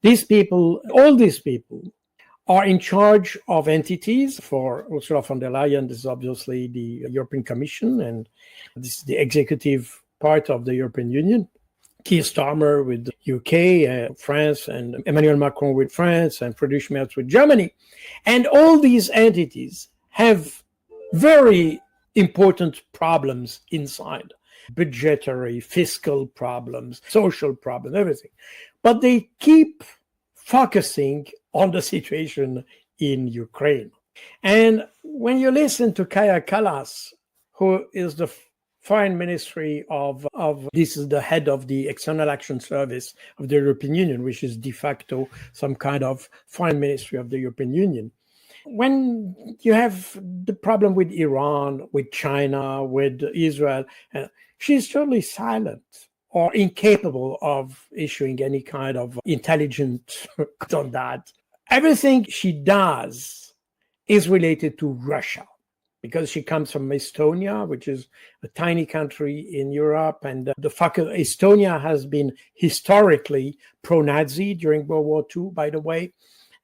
These people, all these people, are in charge of entities. For Ursula von der Leyen, this is obviously the European Commission, and this is the executive part of the European Union. Keir Starmer with the UK, France, and Emmanuel Macron with France, and Friedrich Merz with Germany. And all these entities have very important problems inside. Budgetary, fiscal problems, social problems, everything. But they keep focusing on the situation in Ukraine. And when you listen to Kaja Kallas, who is the Foreign Ministry of this is the head of the External Action Service of the European Union, which is de facto some kind of Foreign Ministry of the European Union. When you have the problem with Iran, with China, with Israel, she's totally silent or incapable of issuing any kind of intelligent on that. Everything she does is related to Russia, because she comes from Estonia, which is a tiny country in Europe. And Estonia has been historically pro-Nazi during World War II, by the way.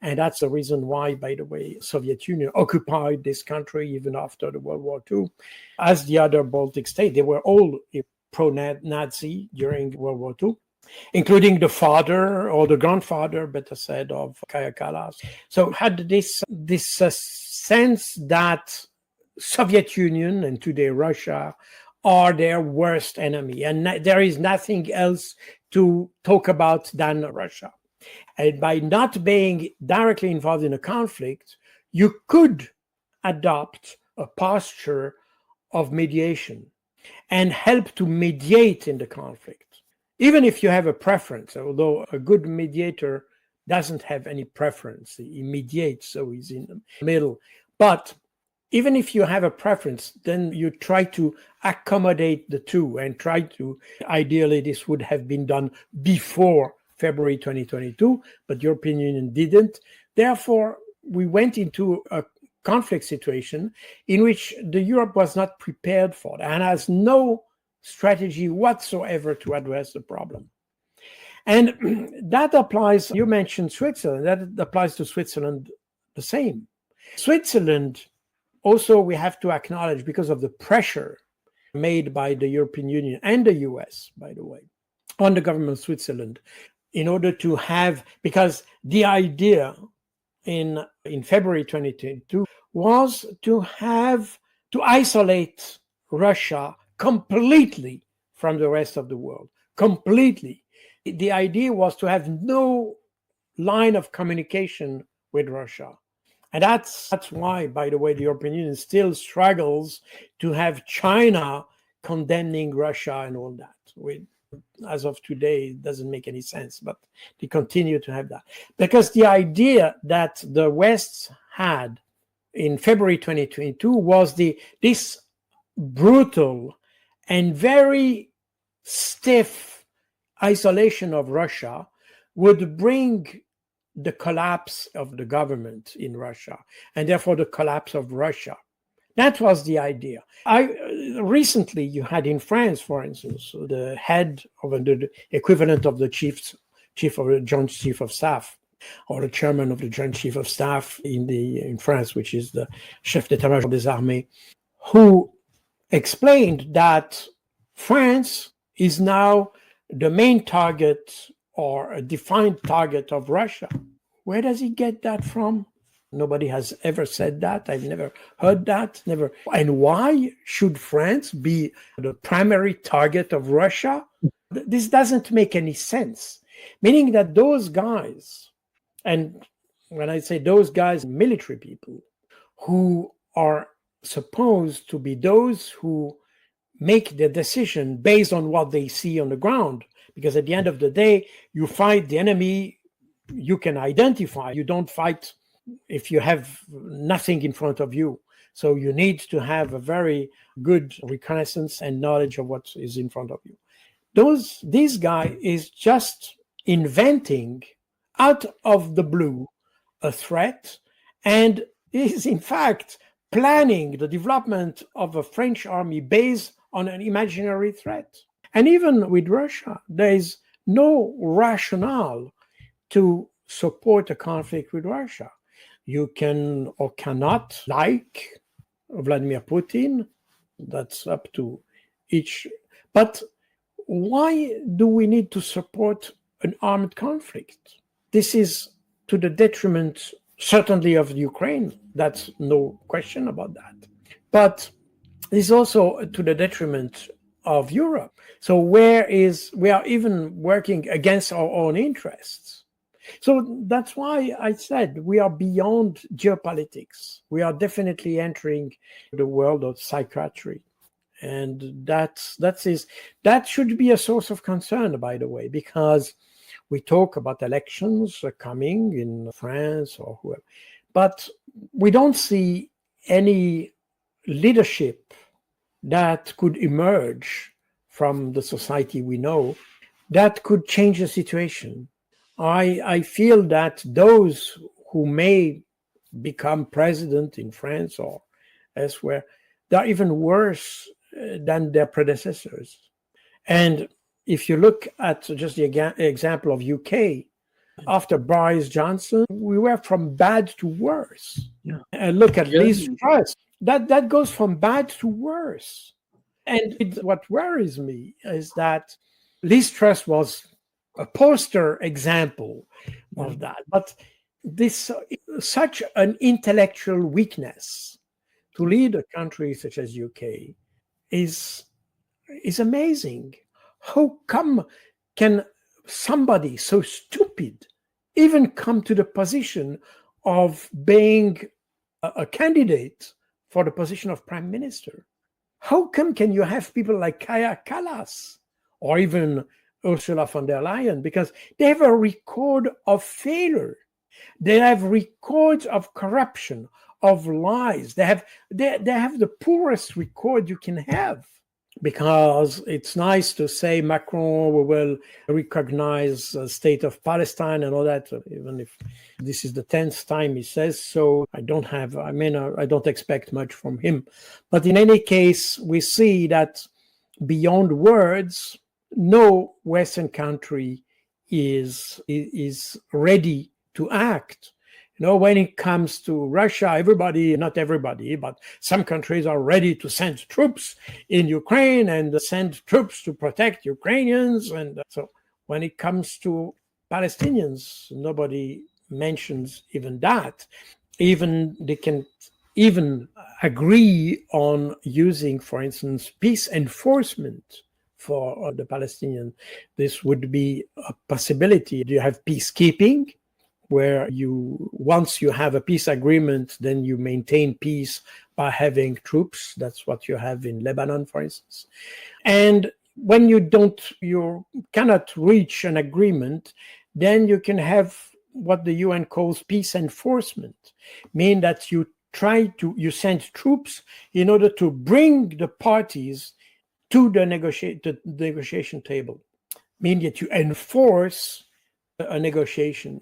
And that's the reason why, by the way, Soviet Union occupied this country even after the World War II. As the other Baltic states, they were all pro-Nazi during World War II, including the father or the grandfather, better said, of Kaja Kallas. So had this sense that Soviet Union and today Russia are their worst enemy, and there is nothing else to talk about than Russia. And by not being directly involved in a conflict, you could adopt a posture of mediation and help to mediate in the conflict, even if you have a preference. Although a good mediator doesn't have any preference, he mediates, so he's in the middle. But even if you have a preference, then you try to accommodate the two and try to, ideally, this would have been done before February 2022, but European Union didn't. Therefore, we went into a conflict situation in which the Europe was not prepared for and has no strategy whatsoever to address the problem. And that applies, you mentioned Switzerland, that applies to Switzerland the same. Switzerland, also, we have to acknowledge, because of the pressure made by the European Union and the US, by the way, on the government of Switzerland, in order to have, because the idea in February 2022 was to isolate Russia completely from the rest of the world, completely. The idea was to have no line of communication with Russia. And that's why, by the way, the European Union still struggles to have China condemning Russia and all that. As of today, it doesn't make any sense, but they continue to have that. Because the idea that the West had in February 2022 was this brutal and very stiff isolation of Russia would bring the collapse of the government in Russia, and therefore the collapse of Russia. That was the idea. Recently, you had in France, for instance, the head of the equivalent of the chief of the Joint Chief of Staff, or the chairman of the Joint Chief of Staff in France, which is the Chef d'État-Major des Armées, who explained that France is now the main target or a defined target of Russia. Where does he get that from? Nobody has ever said that. I've never heard that. Never. And why should France be the primary target of Russia? This doesn't make any sense. Meaning that those guys, and when I say those guys, military people, who are supposed to be those who make the decision based on what they see on the ground, because at the end of the day, you fight the enemy you can identify. You don't fight if you have nothing in front of you. So you need to have a very good reconnaissance and knowledge of what is in front of you. This guy is just inventing out of the blue a threat, and is in fact planning the development of a French army based on an imaginary threat. And even with Russia, there is no rationale to support a conflict with Russia. You can or cannot like Vladimir Putin. That's up to each. But why do we need to support an armed conflict? This is to the detriment, certainly, of Ukraine. That's no question about that. But it's also to the detriment of Europe. So we are even working against our own interests. So that's why I said we are beyond geopolitics. We are definitely entering the world of psychiatry. And that should be a source of concern, by the way, because we talk about elections coming in France or whoever, but we don't see any leadership that could emerge from the society we know that could change the situation. I feel that those who may become president in France or elsewhere, they're even worse than their predecessors. And if you look at just the example of UK, after Boris Johnson, we were from bad to worse. Yeah. And look at Liz Truss. That goes from bad to worse. And what worries me is that Liz Truss was a poster example of that. But this such an intellectual weakness to lead a country such as UK is amazing. How come can somebody so stupid even come to the position of being a candidate for the position of prime minister? How come can you have people like Kaja Kallas or even Ursula von der Leyen? Because they have a record of failure. They have records of corruption, of lies. They have the poorest record you can have. Because it's nice to say Macron will recognize the state of Palestine and all that, even if this is the 10th time he says so. I don't expect much from him. But in any case, we see that beyond words, no Western country is ready to act. When it comes to Russia, not everybody, but some countries are ready to send troops in Ukraine and send troops to protect Ukrainians. And so when it comes to Palestinians, nobody mentions even that. They can even agree on using, for instance, peace enforcement for the Palestinians. This would be a possibility. Do you have peacekeeping, where once you have a peace agreement, then you maintain peace by having troops? That's what you have in Lebanon, for instance. And when you cannot reach an agreement, then you can have what the UN calls peace enforcement, meaning that you send troops in order to bring the parties to the negotiation table, meaning that you enforce a negotiation,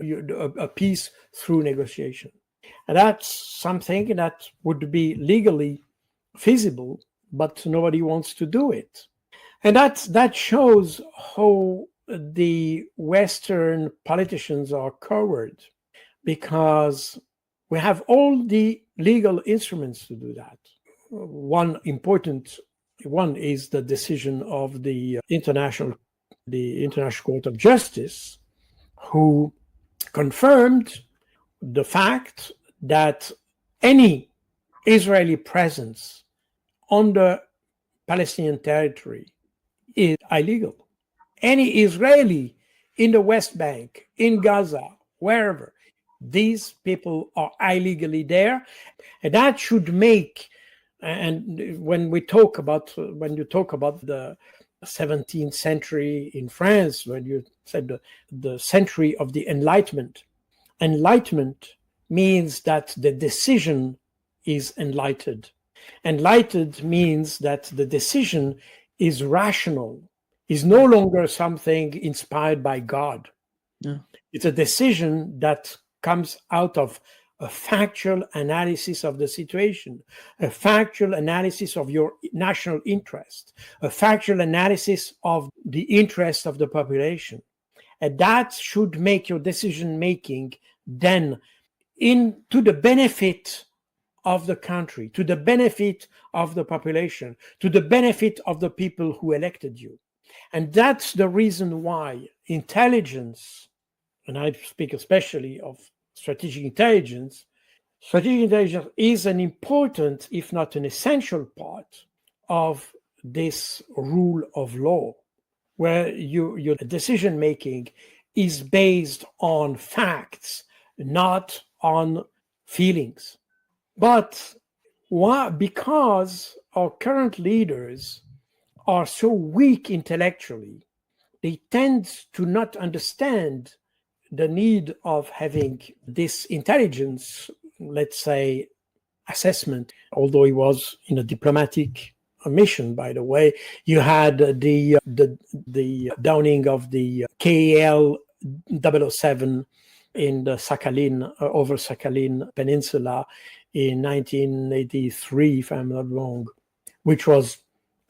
a peace through negotiation. And that's something that would be legally feasible, but nobody wants to do it. And that shows how the Western politicians are cowards, because we have all the legal instruments to do that. One important one is the decision of the International Court of Justice, who confirmed the fact that any Israeli presence on the Palestinian territory is illegal. Any Israeli in the West Bank, in Gaza, wherever, these people are illegally there. And that should make, and when you talk about the 17th century in France, when you said the century of the Enlightenment means that the decision is enlightened. Enlightened means that the decision is rational, is no longer something inspired by God. Yeah. It's a decision that comes out of a factual analysis of the situation, a factual analysis of your national interest, a factual analysis of the interest of the population. And that should make your decision making then to the benefit of the country, to the benefit of the population, to the benefit of the people who elected you. And that's the reason why intelligence, and I speak especially of strategic intelligence is an important, if not an essential part of this rule of law, where your decision making is based on facts, not on feelings. But why? Because our current leaders are so weak intellectually, they tend to not understand the need of having this intelligence, let's say, assessment. Although it was in a diplomatic mission, by the way, you had the downing of the KL 007 in the Sakhalin, over Sakhalin Peninsula in 1983, if I'm not wrong, which was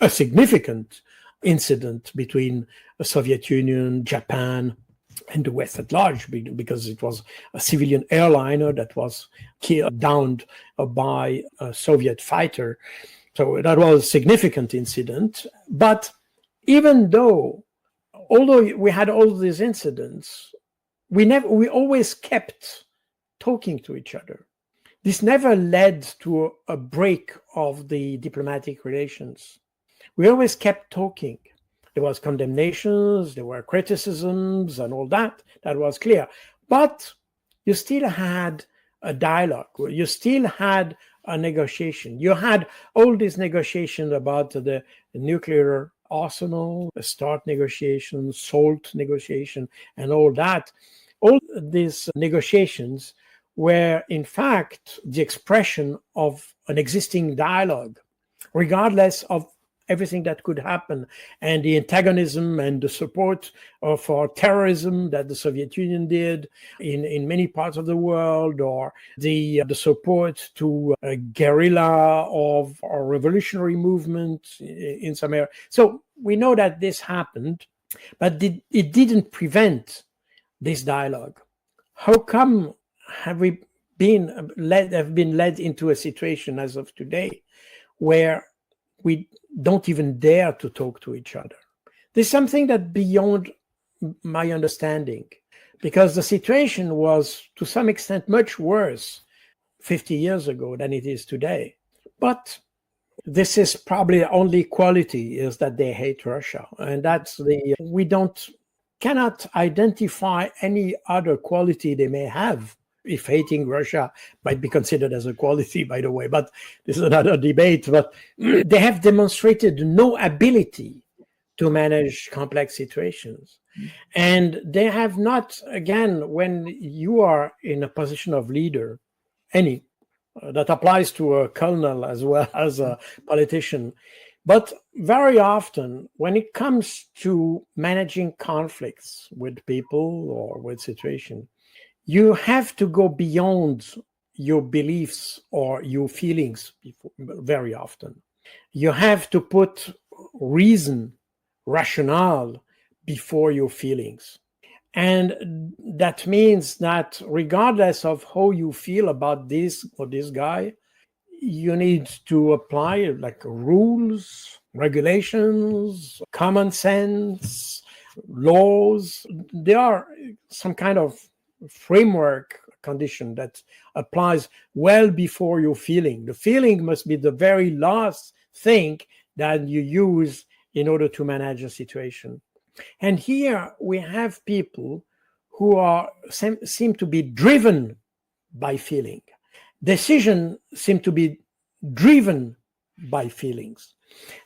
a significant incident between the Soviet Union, Japan, and the West at large, because it was a civilian airliner that was downed by a Soviet fighter. So that was a significant incident. But although we had all these incidents, we always kept talking to each other. This never led to a break of the diplomatic relations. We always kept talking. There was condemnations, there were criticisms and all that. That was clear. But you still had a dialogue. You still had a negotiation. You had all these negotiations about the nuclear arsenal, the START negotiations, SALT negotiation, and all that. All these negotiations were, in fact, the expression of an existing dialogue, regardless of everything that could happen, and the antagonism and the support for terrorism that the Soviet Union did in many parts of the world, or the support to a guerrilla of a revolutionary movement in some area. So we know that this happened, but it didn't prevent this dialogue. How come have we been led into a situation as of today where we don't even dare to talk to each other? There's something that beyond my understanding, because the situation was to some extent much worse 50 years ago than it is today. But this is probably the only quality, is that they hate Russia. And that's cannot identify any other quality they may have, if hating Russia might be considered as a quality, by the way, but this is another debate. But they have demonstrated no ability to manage complex situations. And they have not, again, when you are in a position of leader, that applies to a colonel as well as a politician, but very often when it comes to managing conflicts with people or with situations, you have to go beyond your beliefs or your feelings very often. You have to put rationale before your feelings. And that means that regardless of how you feel about this or this guy, you need to apply like rules, regulations, common sense, laws. There are some kind of framework condition that applies well before your feeling. The feeling must be the very last thing that you use in order to manage a situation. And here we have people who seem to be driven by feeling. Decisions seem to be driven by feelings.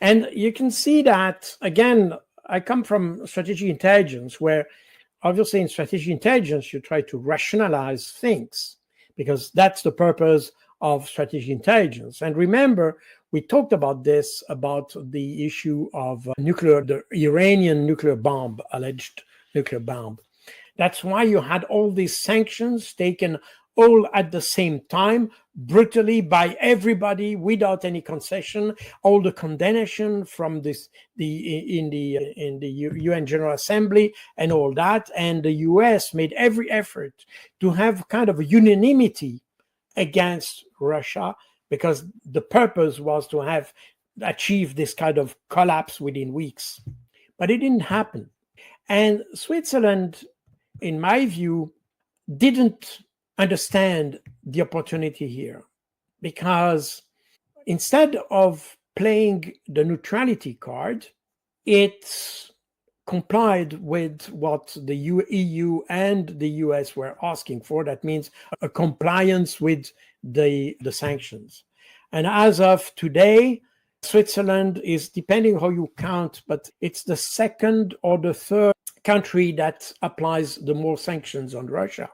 And you can see that, again, I come from strategic intelligence, where obviously in strategic intelligence, you try to rationalize things, because that's the purpose of strategic intelligence. And remember, we talked about this, about the issue of the Iranian nuclear bomb, alleged nuclear bomb. That's why you had all these sanctions taken all at the same time brutally by everybody without any concession. All the condemnation from in the UN General Assembly and all that, and the US made every effort to have kind of a unanimity against Russia, because the purpose was to have achieved this kind of collapse within weeks. But it didn't happen. And Switzerland, in my view, didn't understand the opportunity here, because instead of playing the neutrality card, it complied with what the EU and the US were asking for. That means a compliance with the sanctions. And as of today, Switzerland is, depending how you count, but it's the second or the third country that applies the more sanctions on Russia.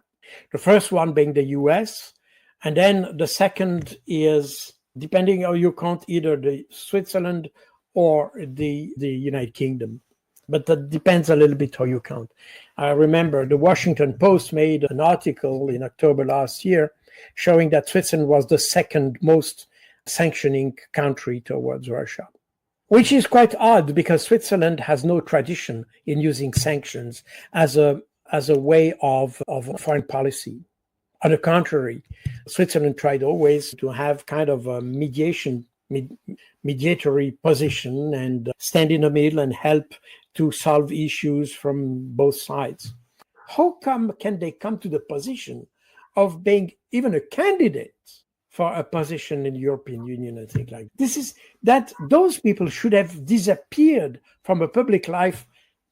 The first one being the US, and then the second is, depending how you count, either the Switzerland or the United Kingdom. But that depends a little bit how you count. I remember the Washington Post made an article in October last year showing that Switzerland was the second most sanctioning country towards Russia, which is quite odd because Switzerland has no tradition in using sanctions as a way of foreign policy. On the contrary, Switzerland tried always to have kind of a mediatory position and stand in the middle and help to solve issues from both sides. How come can they come to the position of being even a candidate for a position in the European Union and things like this? Is that those people should have disappeared from a public life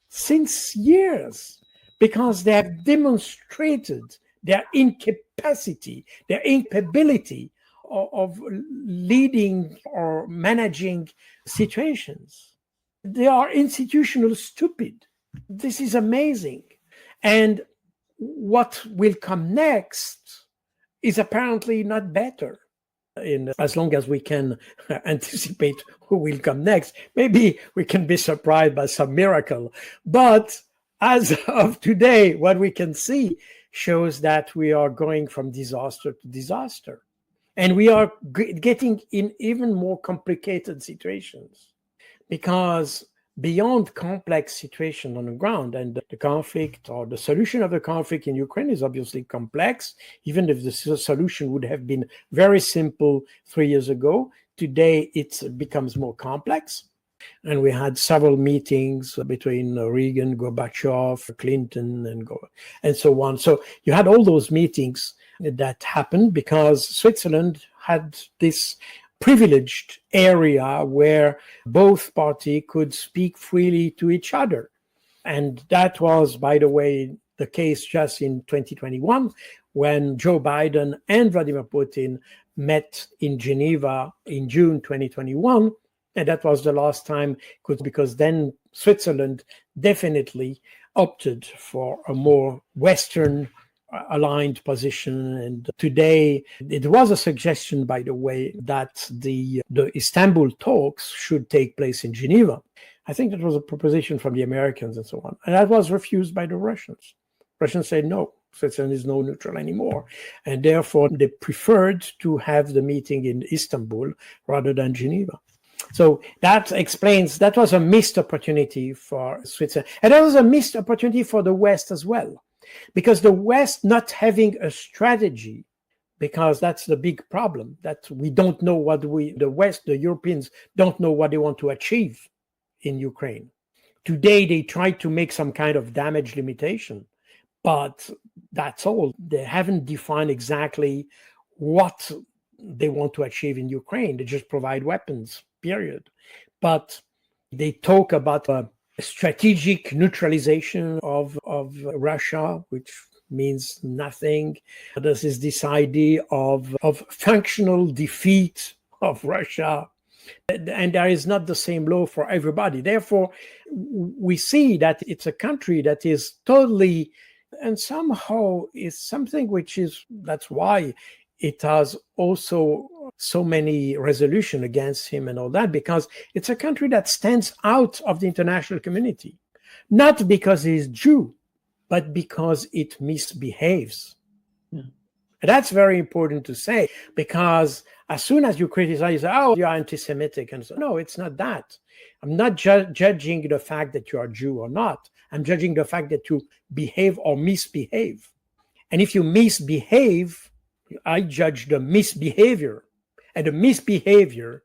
since years, because they have demonstrated their incapacity, their incapability of leading or managing situations. They are institutional stupid. This is amazing. And what will come next is apparently not better. As long as we can anticipate who will come next, maybe we can be surprised by some miracle. But as of today, what we can see shows that we are going from disaster to disaster. And we are getting in even more complicated situations, because beyond complex situation on the ground, and the conflict or the solution of the conflict in Ukraine is obviously complex, even if the solution would have been very simple 3 years ago. Today, it becomes more complex. And we had several meetings between Reagan, Gorbachev, Clinton, and so on. So you had all those meetings that happened because Switzerland had this privileged area where both parties could speak freely to each other. And that was, by the way, the case just in 2021, when Joe Biden and Vladimir Putin met in Geneva in June 2021. And that was the last time, because then Switzerland definitely opted for a more Western aligned position. And today, it was a suggestion, by the way, that the Istanbul talks should take place in Geneva. I think that was a proposition from the Americans and so on. And that was refused by the Russians. Russians said, no, Switzerland is no neutral anymore. And therefore, they preferred to have the meeting in Istanbul rather than Geneva. So that explains, that was a missed opportunity for Switzerland. And that was a missed opportunity for the West as well, because the West not having a strategy, because that's the big problem, that we don't know what the West, the Europeans don't know what they want to achieve in Ukraine. Today, they try to make some kind of damage limitation, but that's all. They haven't defined exactly what they want to achieve in Ukraine. They just provide weapons, period. But they talk about a strategic neutralization of Russia, which means nothing. This is this idea of functional defeat of Russia. And there is not the same law for everybody. Therefore, we see that it's a country that is totally, and somehow is something which is, that's why it has also so many resolutions against him and all that, because it's a country that stands out of the international community, not because he's Jew, but because it misbehaves. Yeah. And that's very important to say, because as soon as you criticize, you say, oh, you're anti-Semitic. And so, no, it's not that. I'm not judging the fact that you are Jew or not. I'm judging the fact that you behave or misbehave. And if you misbehave, I judge the misbehavior. And the misbehavior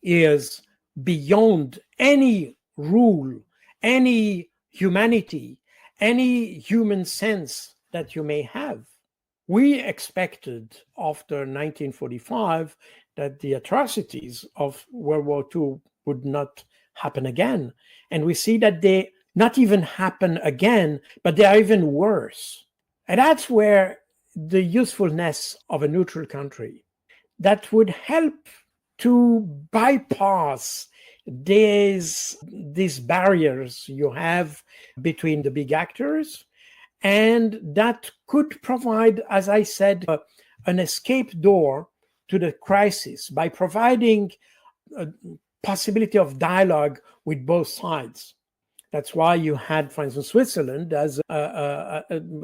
is beyond any rule, any humanity, any human sense that you may have. We expected after 1945 that the atrocities of World War II would not happen again. And we see that they not even happen again, but they are even worse. And that's where the usefulness of a neutral country that would help to bypass these barriers you have between the big actors, and that could provide, as I said, an escape door to the crisis by providing a possibility of dialogue with both sides. That's why you had, for instance, Switzerland, as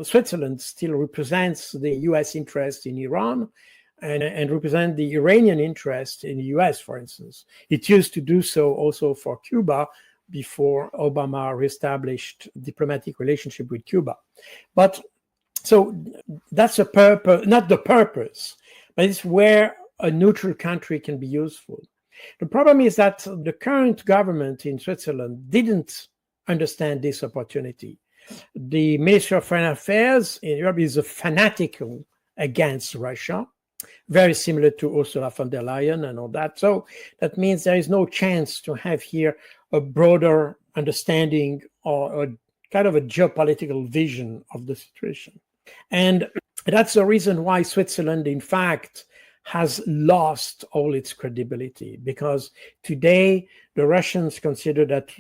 Switzerland still represents the US interest in Iran and represent the Iranian interest in the US, for instance. It used to do so also for Cuba before Obama reestablished diplomatic relationship with Cuba. But so that's a purpose, not the purpose, but it's where a neutral country can be useful. The problem is that the current government in Switzerland didn't understand this opportunity. The Ministry of Foreign Affairs in Europe is a fanatical against Russia, very similar to Ursula von der Leyen and all that. So that means there is no chance to have here a broader understanding or a kind of a geopolitical vision of the situation. And that's the reason why Switzerland, in fact, has lost all its credibility, because today the Russians consider that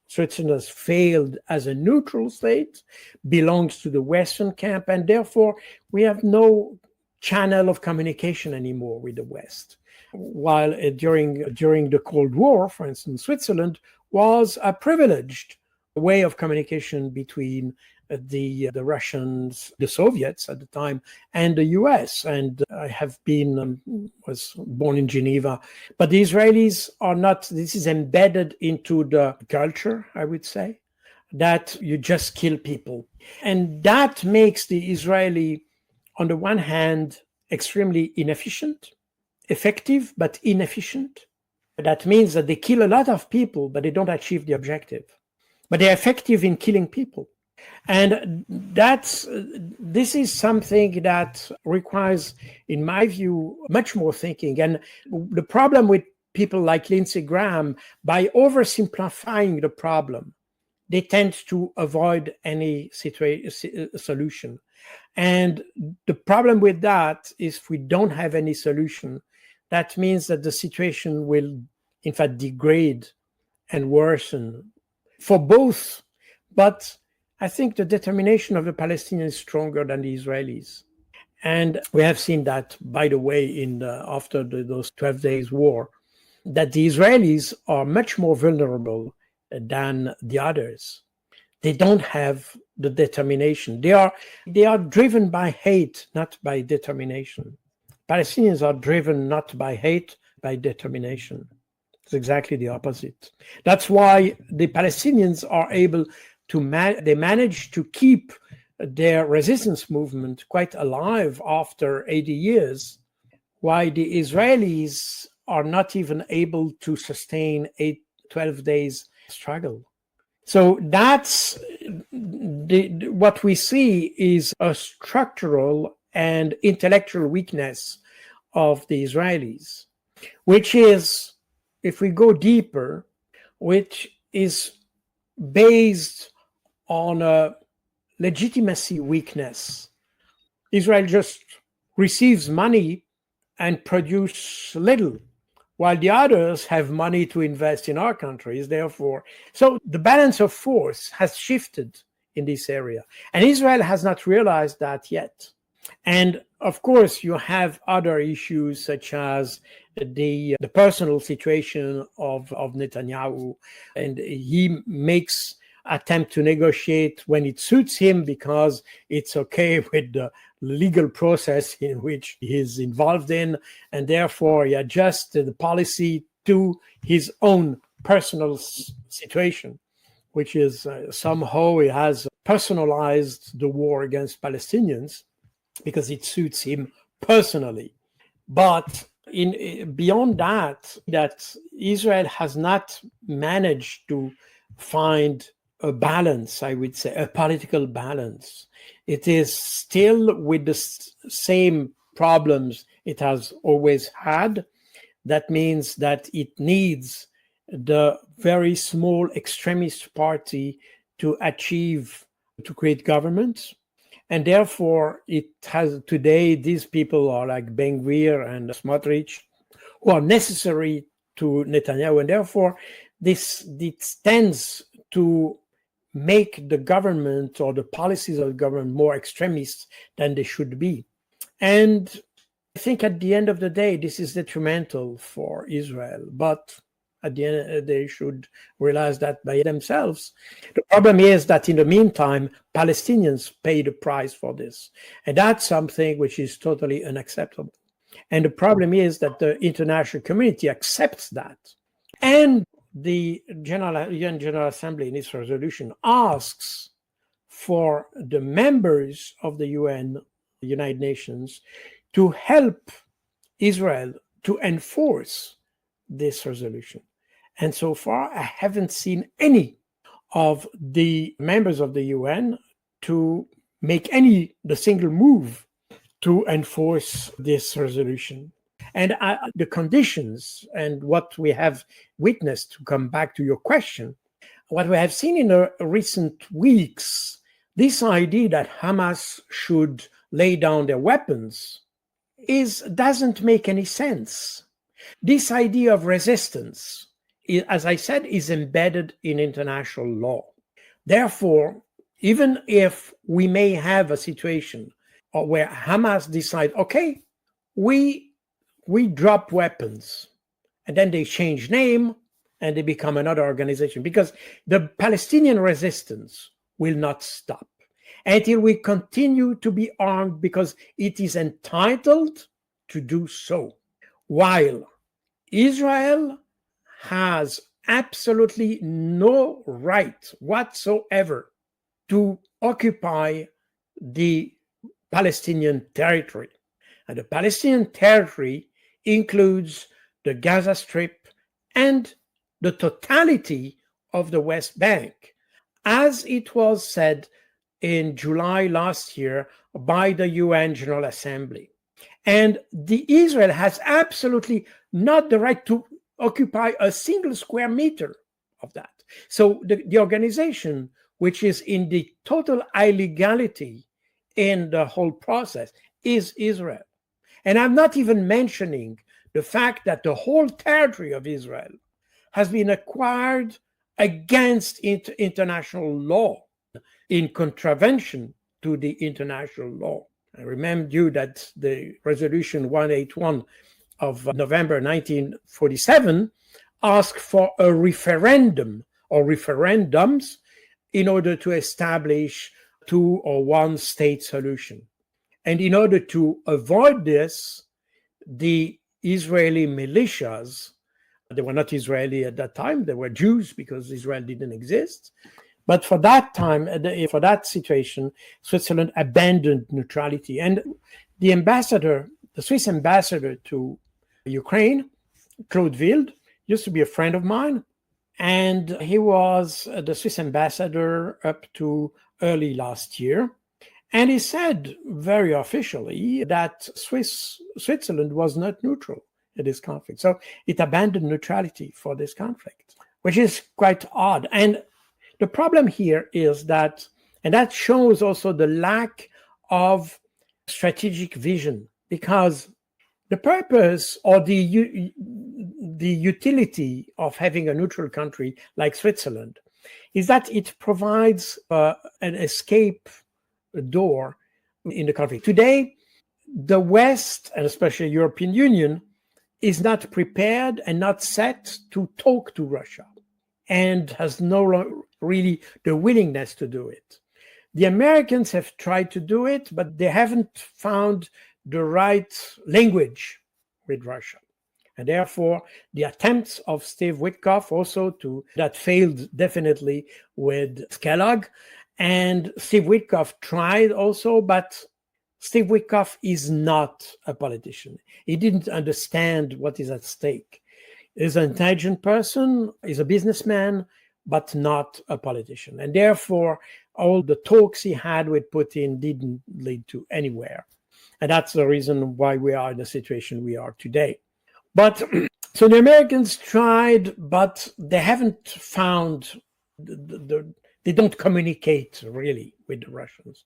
Switzerland has failed as a neutral state, belongs to the Western camp, and therefore we have no channel of communication anymore with the West. While during the Cold War, for instance, Switzerland was a privileged way of communication between the Russians, the Soviets at the time, and the US. And I have been, was born in Geneva, but the Israelis are not. This is embedded into the culture, I would say, that you just kill people. And that makes the Israeli, on the one hand, extremely inefficient, effective, but inefficient. That means that they kill a lot of people, but they don't achieve the objective. But they're effective in killing people. And this is something that requires, in my view, much more thinking. And the problem with people like Lindsey Graham, by oversimplifying the problem, they tend to avoid any solution. And the problem with that is, if we don't have any solution, that means that the situation will, in fact, degrade and worsen for both. But I think the determination of the Palestinians is stronger than the Israelis. And we have seen that, by the way, after those 12 days war, that the Israelis are much more vulnerable than the others. They don't have the determination. They are driven by hate, not by determination. Palestinians are driven not by hate, by determination. It's exactly the opposite. That's why the Palestinians are able to they manage to keep their resistance movement quite alive after 80 years, while the Israelis are not even able to sustain 12 days struggle. So that's what we see is a structural and intellectual weakness of the Israelis, which is, if we go deeper, which is based on a legitimacy weakness. Israel just receives money and produce little, while the others have money to invest in our countries, therefore. So the balance of force has shifted in this area. And Israel has not realized that yet. And of course, you have other issues such as the personal situation of Netanyahu. And he makes attempt to negotiate when it suits him because it's okay with the legal process in which he is involved in, and therefore he adjusts the policy to his own personal situation, which is somehow he has personalized the war against Palestinians because it suits him personally. But beyond that Israel has not managed to find a balance, I would say, a political balance. It is still with the same problems it has always had. That means that it needs the very small extremist party to create government. And therefore, it has today, these people are like Ben Gvir and Smotrich, who are necessary to Netanyahu. And therefore, this tends to make the government or the policies of the government more extremist than they should be. And I think at the end of the day, this is detrimental for Israel. But at the end, they should realize that by themselves. The problem is that in the meantime, Palestinians pay the price for this. And that's something which is totally unacceptable. And the problem is that the international community accepts that. And the UN General Assembly in its resolution asks for the members of the United Nations to help Israel to enforce this resolution. And so far, I haven't seen any of the members of the UN to make the single move to enforce this resolution. And the conditions and what we have witnessed, to come back to your question, what we have seen in the recent weeks, this idea that Hamas should lay down their weapons doesn't make any sense. This idea of resistance, as I said, is embedded in international law. Therefore, even if we may have a situation where Hamas decide, okay, we drop weapons, and then they change name and they become another organization, because the Palestinian resistance will not stop until we continue to be armed, because it is entitled to do so, while Israel has absolutely no right whatsoever to occupy the Palestinian territory. And the Palestinian territory includes the Gaza Strip and the totality of the West Bank, as it was said in July last year by the UN General Assembly. And Israel has absolutely not the right to occupy a single square meter of that. So the organization, which is in the total illegality in the whole process, is Israel. And I'm not even mentioning the fact that the whole territory of Israel has been acquired against international law, in contravention to the international law. I remind you that the resolution 181 of November 1947 asked for a referendum or referendums in order to establish two or one state solution. And in order to avoid this, the Israeli militias, they were not Israeli at that time, they were Jews because Israel didn't exist. But for that time, for that situation, Switzerland abandoned neutrality. And the Swiss ambassador to Ukraine, Claude Wild, used to be a friend of mine. And he was the Swiss ambassador up to early last year. And he said very officially that Switzerland was not neutral in this conflict. So it abandoned neutrality for this conflict, which is quite odd. And the problem here is that, and that shows also the lack of strategic vision, because the purpose or the utility of having a neutral country like Switzerland is that it provides an escape door in the conflict. Today, the West, and especially European Union, is not prepared and not set to talk to Russia. and has really the willingness to do it. The Americans have tried to do it, but they haven't found the right language with Russia. And therefore, the attempts of Steve Witkoff also that failed definitely with Kellogg. And Steve Witkoff tried also, but Steve Witkoff is not a politician. He didn't understand what is at stake. He's an intelligent person, he's a businessman, but not a politician. And therefore, all the talks he had with Putin didn't lead to anywhere. And that's the reason why we are in the situation we are today. But so the Americans tried, but they haven't found, they don't communicate really with the Russians.